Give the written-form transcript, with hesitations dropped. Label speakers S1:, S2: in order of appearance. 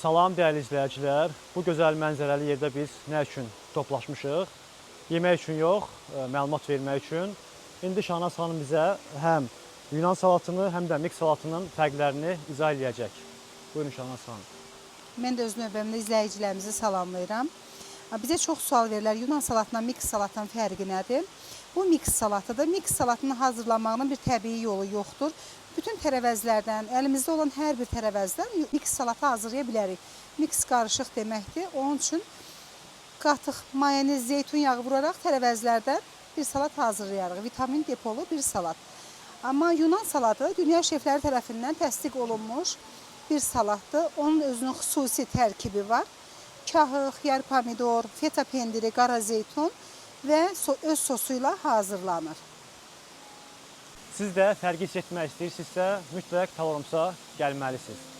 S1: Salam dəyərli izləyicilər. Bu gözəl mənzərəli yerdə biz nə üçün toplaşmışıq? Yemək üçün yox, məlumat vermək üçün. İndi Şahnaz xanım bizə həm Yunan salatını, həm də miks salatının fərqlərini izah edəcək. Buyurun Şahnaz xanım.
S2: Mən də öz növbəmdə izləyicilərimizi salamlayıram. Bizə çox sual verirlər, Yunan salatla miks salatın fərqi nədir? Bu miks salatıdır. Miks salatını hazırlanmağının bir təbii yolu yoxdur. Bütün tərəvəzlərdən, əlimizdə olan hər bir tərəvəzdən miks salatı hazırlaya bilərik. Miks qarışıq deməkdir. Onun üçün qatıq, mayonez, zeytun yağı vuraraq tərəvəzlərdən bir salat hazırlayarıq. Vitamin depolu bir salat. Amma Yunan salatı dünya şefləri tərəfindən təsdiq olunmuş bir salatdır. Onun özünün xüsusi tərkibi var. Kahıq, yar pomidor, feta pendiri, qara zeytun və öz sosuyla hazırlanır.
S1: Siz də fərqi hiss etmək istəyirsinizsə, mütləq Tavarumsa gəlməlisiniz.